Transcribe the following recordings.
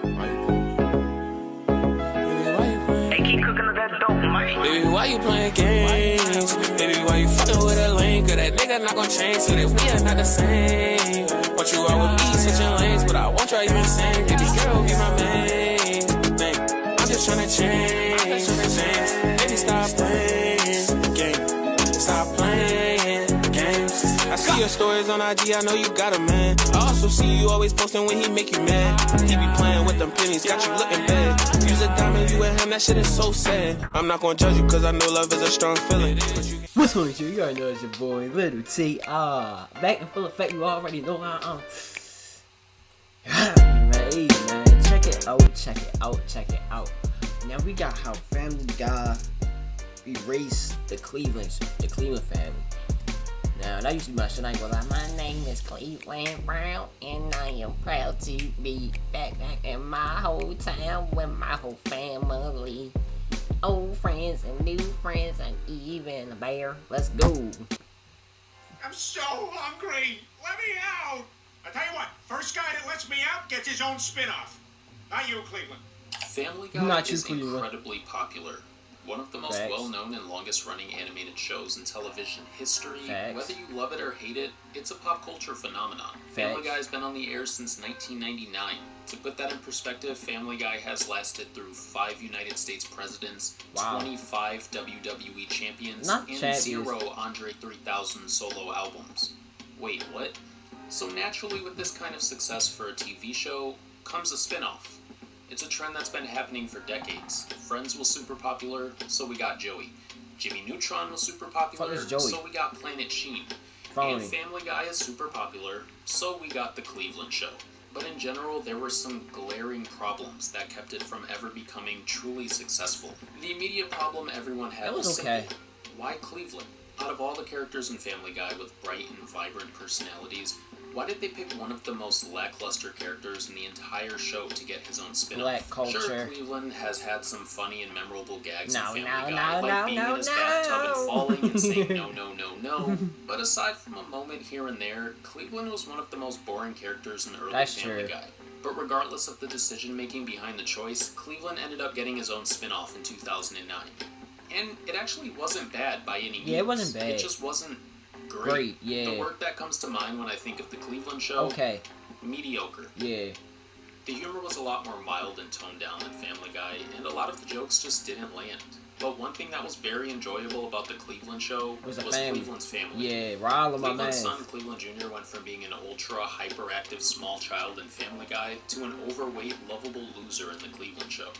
Baby, why you playing games? Baby, why you fucking with a lame? Cause that nigga not gon' change, so that we are not the same. Want you all with me, switching lanes, but I won't try you insane. Baby girl, be my main thing. I'm just tryna change things. Baby, stop playing games. Stop playing games. I see your stories on IG, I know you got a man. I also see you always posting when he make you mad. He be playing with them pennies, got you looking bad. Use a diamond, you and him, that shit is so sad. I'm not gonna judge you, cause I know love is a strong feeling. What's going on, you? You already know it's your boy, Little T. Back in full effect, you already know how man, check it out. Now we got how Family Guy erased the Cleveland family. Now that used to be my shit. I ain't gonna lie. My name is Cleveland Brown, and I am proud to be back in my hometown with my whole family. Old friends and new friends and even a bear. Let's go. I'm so hungry. Let me out. I tell you what, first guy that lets me out gets his own spin-off. Not you, Cleveland. Family Guy is incredibly popular. One of the most well-known and longest-running animated shows in television history. Whether you love it or hate it, it's a pop culture phenomenon. Family Guy has been on the air since 1999. To put that in perspective, Family Guy has lasted through 5 United States presidents, 25 WWE champions, and 0 Andre 3000 solo albums. Wait, what? So naturally, with this kind of success for a TV show, comes a spin-off. It's a trend that's been happening for decades. Friends was super popular, so we got Joey. Jimmy Neutron was super popular, so we got Planet Sheen. And Family Guy is super popular, so we got The Cleveland Show. But in general, there were some glaring problems that kept it from ever becoming truly successful. The immediate problem everyone had was simple. Why Cleveland? Out of all the characters in Family Guy with bright and vibrant personalities, why did they pick one of the most lackluster characters in the entire show to get his own spin-off? Black culture. Sure, Cleveland has had some funny and memorable gags in Family Guy, like being in his bathtub and falling and saying no. But aside from a moment here and there, Cleveland was one of the most boring characters in early Family Guy. But regardless of the decision-making behind the choice, Cleveland ended up getting his own spin-off in 2009. And it actually wasn't bad by any means. Yeah, it wasn't bad. It just wasn't great. The word that comes to mind when I think of The Cleveland Show, mediocre. The humor was a lot more mild and toned down than Family Guy, and a lot of the jokes just didn't land. But one thing that was very enjoyable about The Cleveland Show was Cleveland's family. Cleveland's son, Cleveland Jr., went from being an ultra hyperactive small child in Family Guy to an overweight, lovable loser in The Cleveland Show.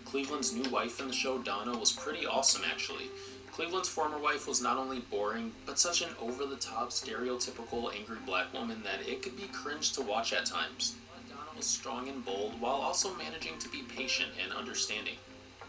Cleveland's new wife in the show, Donna, was pretty awesome, actually. Cleveland's former wife was not only boring, but such an over-the-top, stereotypical angry black woman that it could be cringe to watch at times. Donna was strong and bold, while also managing to be patient and understanding.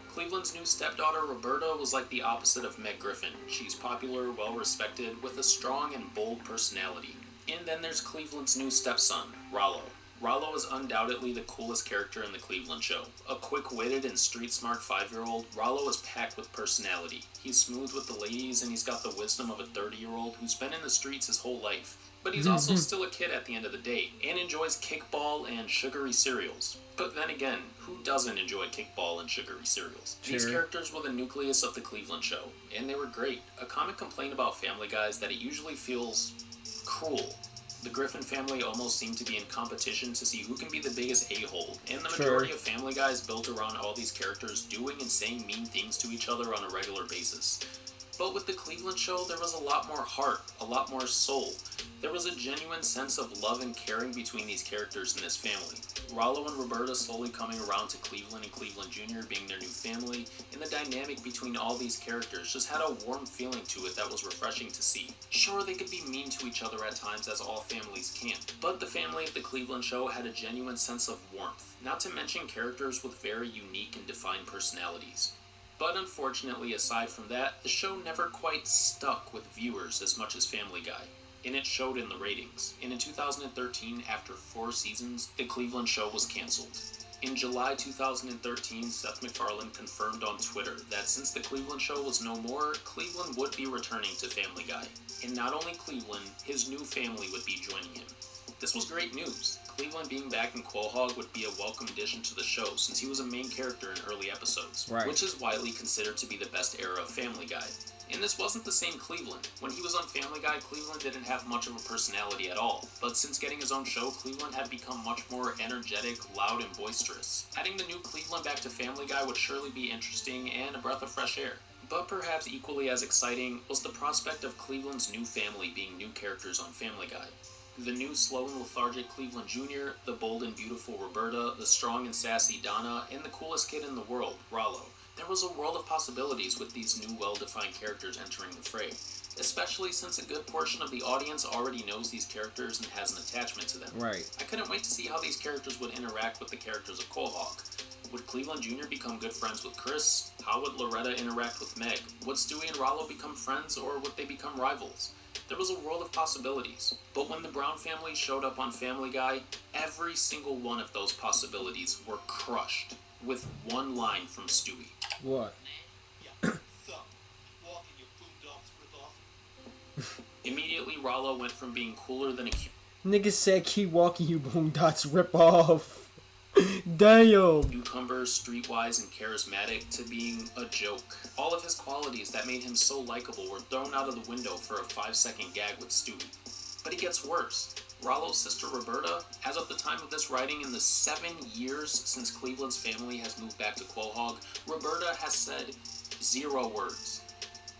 Cleveland's new stepdaughter, Roberta, was like the opposite of Meg Griffin. She's popular, well-respected, with a strong and bold personality. And then there's Cleveland's new stepson, Rollo. Rollo is undoubtedly the coolest character in The Cleveland Show. A quick-witted and street-smart 5-year-old, Rollo is packed with personality. He's smooth with the ladies, and he's got the wisdom of a 30-year-old who's been in the streets his whole life. But he's also still a kid at the end of the day, and enjoys kickball and sugary cereals. But then again, who doesn't enjoy kickball and sugary cereals? These characters were the nucleus of The Cleveland Show, and they were great. A common complaint about Family Guy is that it usually feels cruel. The Griffin family almost seem to be in competition to see who can be the biggest a-hole, and the majority of Family Guy is built around all these characters doing and saying mean things to each other on a regular basis. But with The Cleveland Show, there was a lot more heart, a lot more soul. There was a genuine sense of love and caring between these characters in this family. Rollo and Roberta slowly coming around to Cleveland and Cleveland Jr. being their new family, and the dynamic between all these characters just had a warm feeling to it that was refreshing to see. Sure, they could be mean to each other at times, as all families can, but the family of The Cleveland Show had a genuine sense of warmth, not to mention characters with very unique and defined personalities. But unfortunately, aside from that, the show never quite stuck with viewers as much as Family Guy, and it showed in the ratings. And in 2013, after 4 seasons, The Cleveland Show was canceled. In July 2013, Seth MacFarlane confirmed on Twitter that since The Cleveland Show was no more, Cleveland would be returning to Family Guy. And not only Cleveland, his new family would be joining him. This was great news. Cleveland being back in Quahog would be a welcome addition to the show since he was a main character in early episodes, which is widely considered to be the best era of Family Guy. And this wasn't the same Cleveland. When he was on Family Guy, Cleveland didn't have much of a personality at all. But since getting his own show, Cleveland had become much more energetic, loud, and boisterous. Adding the new Cleveland back to Family Guy would surely be interesting and a breath of fresh air. But perhaps equally as exciting was the prospect of Cleveland's new family being new characters on Family Guy. The new slow and lethargic Cleveland Jr., the bold and beautiful Roberta, the strong and sassy Donna, and the coolest kid in the world, Rollo. There was a world of possibilities with these new well-defined characters entering the fray, especially since a good portion of the audience already knows these characters and has an attachment to them. I couldn't wait to see how these characters would interact with the characters of Quahog. Would Cleveland Jr. become good friends with Chris? How would Loretta interact with Meg? Would Stewie and Rollo become friends, or would they become rivals? There was a world of possibilities. But when the Brown family showed up on Family Guy, every single one of those possibilities were crushed with one line from Stewie. What? Immediately, Rollo went from being cooler than a nigga said keep walking you boondocks rip off. Damn. Cucumber, streetwise, and charismatic to being a joke. All of his qualities that made him so likable were thrown out of the window for a 5-second gag with Stewie. But it gets worse. Rollo's sister Roberta, as of the time of this writing, in the 7 years since Cleveland's family has moved back to Quahog, Roberta has said 0 words.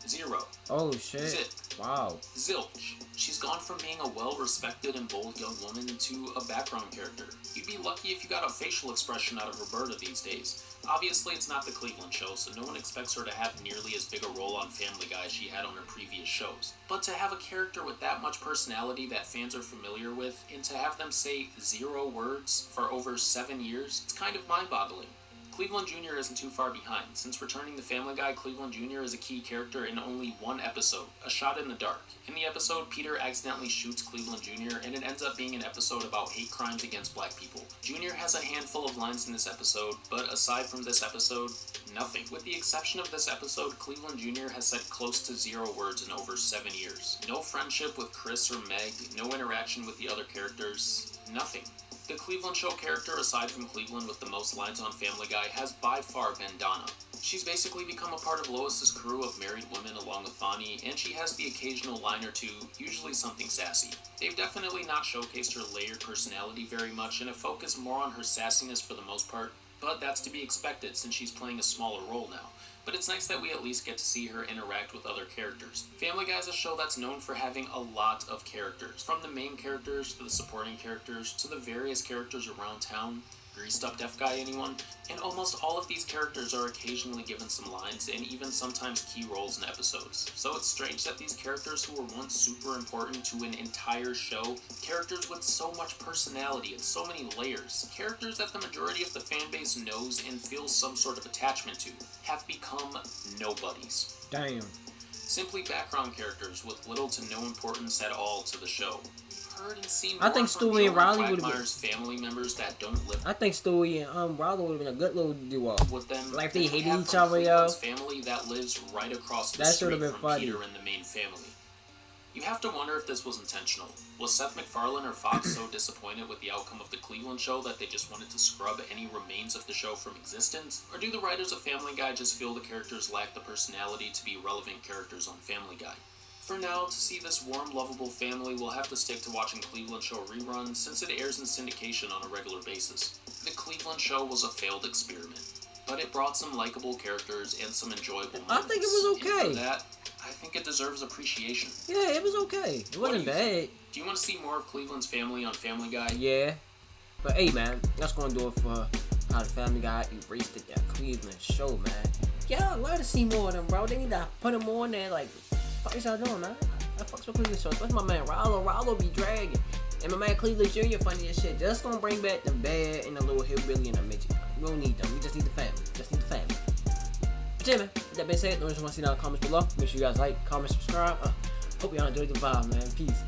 0. Oh shit. Zip. Wow. Zilch. She's gone from being a well-respected and bold young woman to a background character. You'd be lucky if you got a facial expression out of Roberta these days. Obviously, it's not the Cleveland show, so no one expects her to have nearly as big a role on Family Guy as she had on her previous shows. But to have a character with that much personality that fans are familiar with, and to have them say 0 words for over 7 years, it's kind of mind-boggling. Cleveland Jr. isn't too far behind. Since returning to Family Guy, Cleveland Jr. is a key character in only one episode, A Shot in the Dark. In the episode, Peter accidentally shoots Cleveland Jr., and it ends up being an episode about hate crimes against black people. Jr. has a handful of lines in this episode, but aside from this episode, nothing. With the exception of this episode, Cleveland Jr. has said close to 0 words in over 7 years. No friendship with Chris or Meg, no interaction with the other characters, nothing. The Cleveland show character, aside from Cleveland with the most lines on Family Guy, has by far been Donna. She's basically become a part of Lois's crew of married women along with Bonnie, and she has the occasional line or two, usually something sassy. They've definitely not showcased her layered personality very much and have focused more on her sassiness for the most part, but that's to be expected since she's playing a smaller role now. But it's nice that we at least get to see her interact with other characters. Family Guy is a show that's known for having a lot of characters, from the main characters to the supporting characters to the various characters around town. Greased up deaf guy, anyone? And almost all of these characters are occasionally given some lines and even sometimes key roles in episodes. So it's strange that these characters who were once super important to an entire show, characters with so much personality and so many layers, characters that the majority of the fan base knows and feels some sort of attachment to, have become nobodies. Damn. Simply background characters with little to no importance at all to the show. Heard and seen I think Stewie and Riley would have been family members that don't live. I think Stewie and Riley would have been a good little duo. With them, like they hated each other, yo. Family that lives right across the street from Peter and the main family. You have to wonder if this was intentional. Was Seth MacFarlane or Fox so disappointed with the outcome of the Cleveland show that they just wanted to scrub any remains of the show from existence? Or do the writers of Family Guy just feel the characters lack the personality to be relevant characters on Family Guy? For now, to see this warm, lovable family, we'll have to stick to watching Cleveland Show reruns since it airs in syndication on a regular basis. The Cleveland Show was a failed experiment, but it brought some likable characters and some enjoyable moments. I think it was okay. And for that, I think it deserves appreciation. Yeah, it was okay. It wasn't bad. Do you want to see more of Cleveland's family on Family Guy? Yeah. But hey, man, that's going to do it for how the Family Guy erased that Cleveland show, man. Yeah, I'd love to see more of them, bro. They need to put them on there, like... What the fuck y'all doing, man? I fucks with Cleveland show. Especially my man Rollo be dragging. And my man Cleveland Jr. funny as shit. Just gonna bring back the bad and the little hillbilly and the midget. We don't need them. We just need the family. But yeah, man. With that being said, don't just want to see down in the comments below. Make sure you guys like, comment, subscribe. Hope y'all enjoyed the vibe, man. Peace.